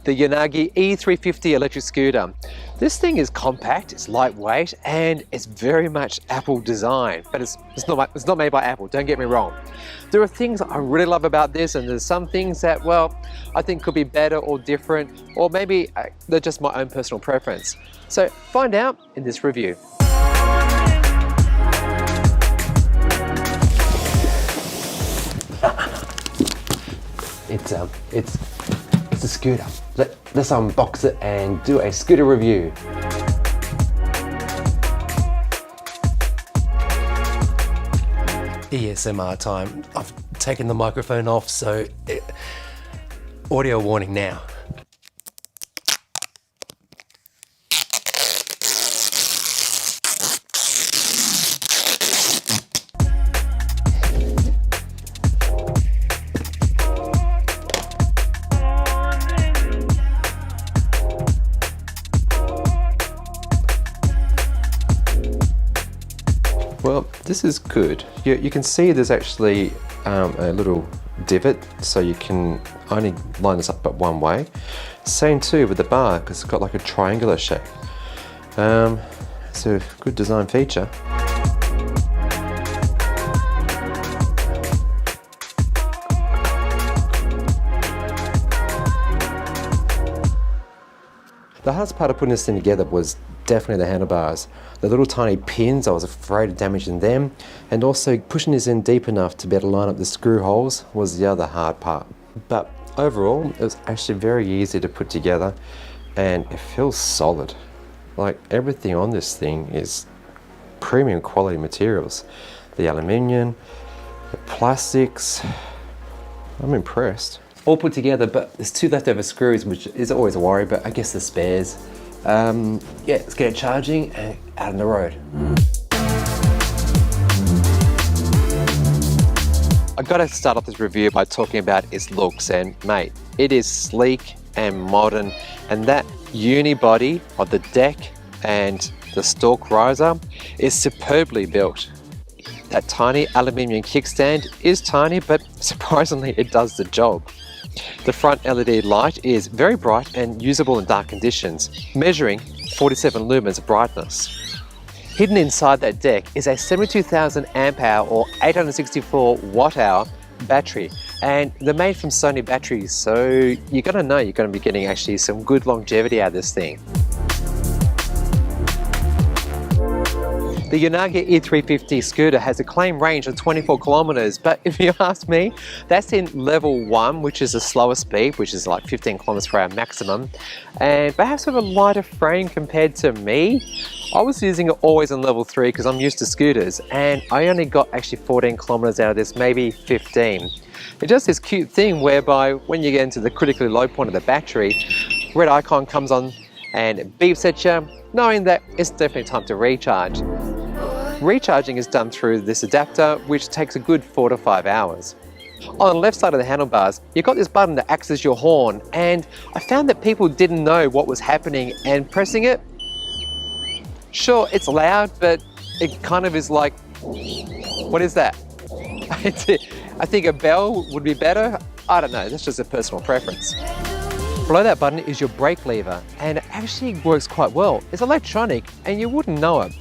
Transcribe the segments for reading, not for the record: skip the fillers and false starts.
The Yanagi E350 electric scooter. This thing is compact, it's lightweight, and it's very much Apple design, but it's not made by Apple, don't get me wrong. There are things I really love about this, and there's some things that, well, I think could be better or different, or maybe they're just my own personal preference. So find out in this review. It's a scooter. Let's unbox it and do a scooter review. ASMR time. I've taken the microphone off, so audio warning now. Well, this is good. You can see there's actually a little divot, so you can only line this up but one way. Same too with the bar, because it's got like a triangular shape. It's a good design feature. The hardest part of putting this thing together was definitely the handlebars. The little tiny pins, I was afraid of damaging them, and also pushing this in deep enough to be able to line up the screw holes was the other hard part. But overall, it was actually very easy to put together, and it feels solid. Like, everything on this thing is premium quality materials. The aluminium, the plastics, I'm impressed. All put together, but there's two leftover screws, which is always a worry, but I guess the spares. Yeah, let's get it charging and out on the road. I gotta start off this review by talking about its looks, and mate, it is sleek and modern, and that unibody of the deck and the stalk riser is superbly built. That tiny aluminium kickstand is tiny, but surprisingly it does the job. The front LED light is very bright and usable in dark conditions, measuring 47 lumens of brightness. Hidden inside that deck is a 72,000 amp hour or 864 watt hour battery, and they're made from Sony batteries, so you're gonna know you're gonna be getting actually some good longevity out of this thing. The Yanagi E350 scooter has a claimed range of 24 kilometers, but if you ask me, that's in level 1, which is a slower speed, which is like 15 kilometers per hour maximum, and perhaps with a lighter frame compared to me. I was using it always on level 3 because I'm used to scooters, and I only got actually 14 kilometers out of this, maybe 15. It does this cute thing whereby when you get into the critically low point of the battery, red icon comes on and it beeps at you, knowing that it's definitely time to recharge. Recharging is done through this adapter, which takes a good 4 to 5 hours. On the left side of the handlebars, you've got this button that acts as your horn, and I found that people didn't know what was happening, and pressing it, sure, it's loud, but it kind of is like, what is that? I think a bell would be better. I don't know, that's just a personal preference. Below that button is your brake lever, and it actually works quite well. It's electronic, and you wouldn't know it.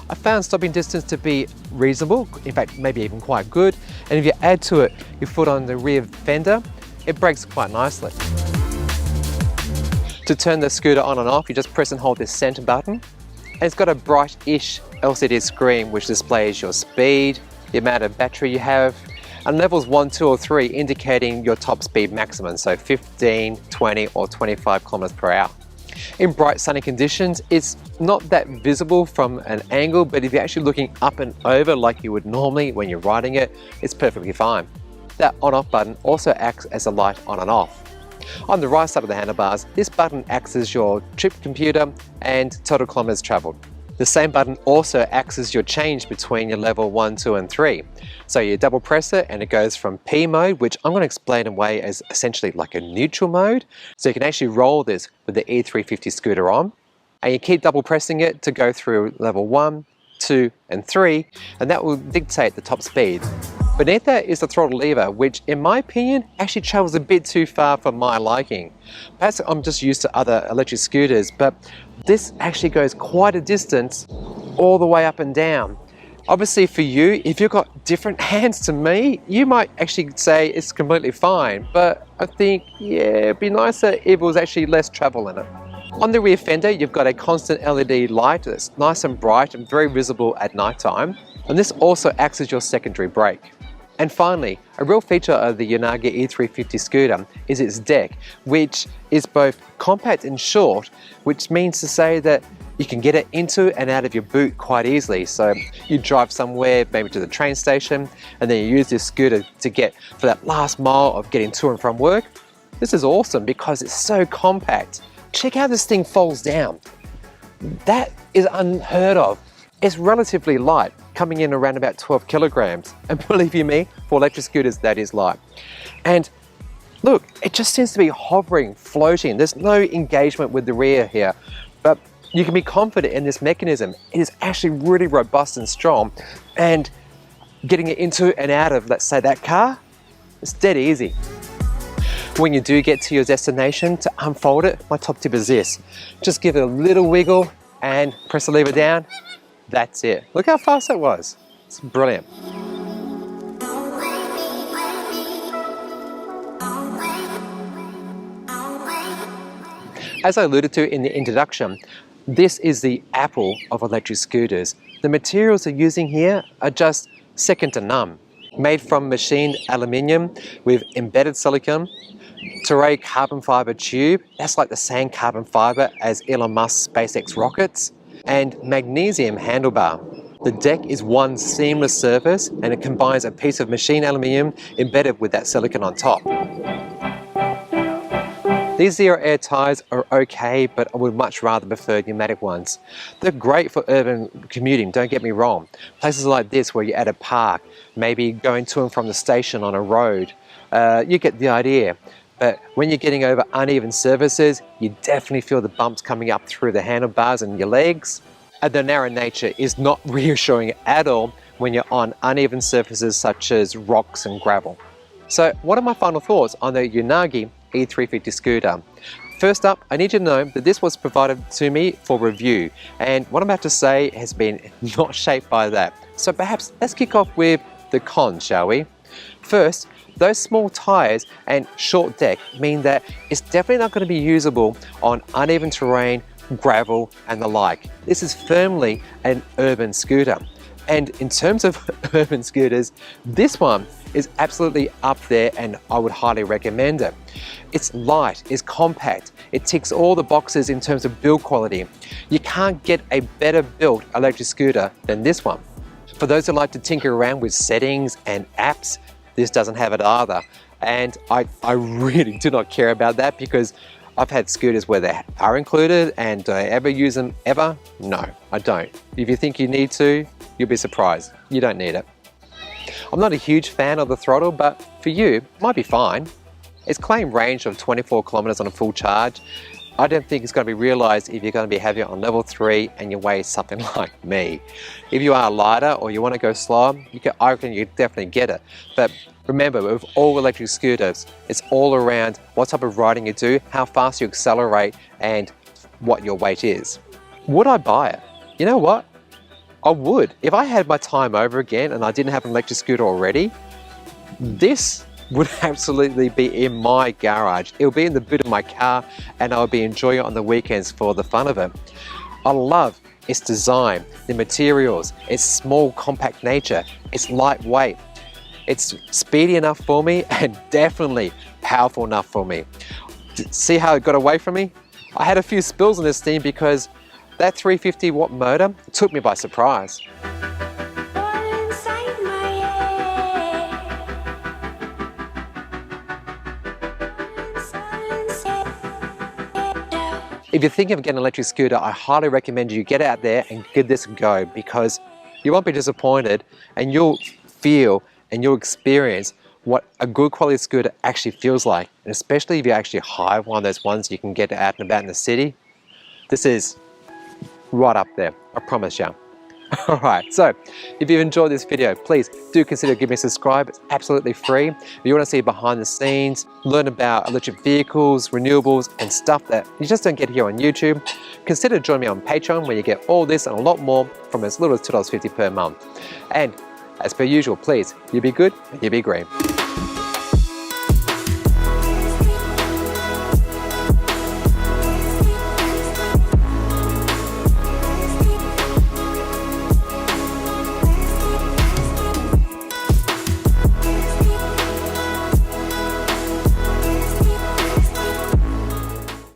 I found stopping distance to be reasonable, in fact maybe even quite good, and if you add to it your foot on the rear fender, it brakes quite nicely. To turn the scooter on and off, you just press and hold this center button, and it's got a bright-ish LCD screen which displays your speed, the amount of battery you have, and levels 1, 2 or 3 indicating your top speed maximum, so 15, 20 or 25 kilometers per hour. In bright sunny conditions, it's not that visible from an angle, but if you're actually looking up and over like you would normally when you're riding it, it's perfectly fine. That on-off button also acts as a light on and off. On the right side of the handlebars, this button acts as your trip computer and total kilometers traveled. The same button also acts as your change between your level 1, 2 and 3. So you double press it and it goes from P mode, which I'm going to explain away as essentially like a neutral mode. So you can actually roll this with the E350 scooter on, and you keep double pressing it to go through level 1, 2 and 3, and that will dictate the top speed. Beneath that is the throttle lever, which in my opinion actually travels a bit too far for my liking. Perhaps I'm just used to other electric scooters, but this actually goes quite a distance all the way up and down. Obviously for you, if you've got different hands to me, you might actually say it's completely fine, but I think, yeah, it'd be nicer if it was actually less travel in it. On the rear fender, you've got a constant LED light that's nice and bright and very visible at night time, and this also acts as your secondary brake. And finally, a real feature of the Yanagi E350 scooter is its deck, which is both compact and short, which means to say that you can get it into and out of your boot quite easily. So you drive somewhere, maybe to the train station, and then you use this scooter to get for that last mile of getting to and from work. This is awesome because it's so compact. Check how this thing folds down. That is unheard of. It's relatively light, coming in around about 12 kilograms. And believe you me, for electric scooters, that is light. And look, it just seems to be hovering, floating. There's no engagement with the rear here, but you can be confident in this mechanism. It is actually really robust and strong. And getting it into and out of, let's say, that car, it's dead easy. When you do get to your destination, to unfold it, my top tip is this. Just give it a little wiggle and press the lever down. That's it. Look how fast that was. It's brilliant. As I alluded to in the introduction, this is the Apple of electric scooters. The materials they're using here are just second to none. Made from machined aluminium with embedded silicon, Touray carbon fiber tube, that's like the same carbon fiber as Elon Musk's SpaceX rockets, and magnesium handlebar. The deck is one seamless surface and it combines a piece of machined aluminium embedded with that silicon on top. These zero air tires are okay, but I would much rather prefer pneumatic ones. They're great for urban commuting, don't get me wrong. Places like this where you're at a park, maybe going to and from the station on a road, you get the idea. But when you're getting over uneven surfaces, you definitely feel the bumps coming up through the handlebars and your legs. And the narrow nature is not reassuring at all when you're on uneven surfaces such as rocks and gravel. So what are my final thoughts on the Yanagi E350 scooter? First up, I need you to know that this was provided to me for review, and what I'm about to say has been not shaped by that. So perhaps let's kick off with the cons, shall we? First, those small tires and short deck mean that it's definitely not going to be usable on uneven terrain, gravel and the like. This is firmly an urban scooter. And in terms of urban scooters, this one is absolutely up there and I would highly recommend it. It's light, it's compact, it ticks all the boxes in terms of build quality. You can't get a better built electric scooter than this one. For those who like to tinker around with settings and apps, this doesn't have it either. And I really do not care about that because I've had scooters where they are included, and do I ever use them ever? No, I don't. If you think you need to, you'll be surprised. You don't need it. I'm not a huge fan of the throttle, but for you, it might be fine. Its claimed range of 24 kilometers on a full charge, I don't think it's going to be realized if you're going to be having it on level 3 and you weigh something like me. If you are lighter or you want to go slower, I reckon you definitely get it. But remember, with all electric scooters, it's all around what type of riding you do, how fast you accelerate, and what your weight is. Would I buy it? You know what? I would. If I had my time over again and I didn't have an electric scooter already, this would absolutely be in my garage. It would be in the boot of my car and I would be enjoying it on the weekends for the fun of it. I love its design, the materials, its small compact nature, its lightweight. It's speedy enough for me and definitely powerful enough for me. See how it got away from me? I had a few spills in this thing because that 350 watt motor took me by surprise. If you're thinking of getting an electric scooter, I highly recommend you get out there and give this a go because you won't be disappointed and you'll feel and you'll experience what a good quality scooter actually feels like. And especially if you actually hire one of those ones you can get out and about in the city, this is right up there, I promise you. Alright, so if you've enjoyed this video, please do consider giving me a subscribe. It's absolutely free. If you want to see behind the scenes, learn about electric vehicles, renewables, and stuff that you just don't get here on YouTube, consider joining me on Patreon where you get all this and a lot more from as little as $2.50 per month. And as per usual, please, you be good and you be green.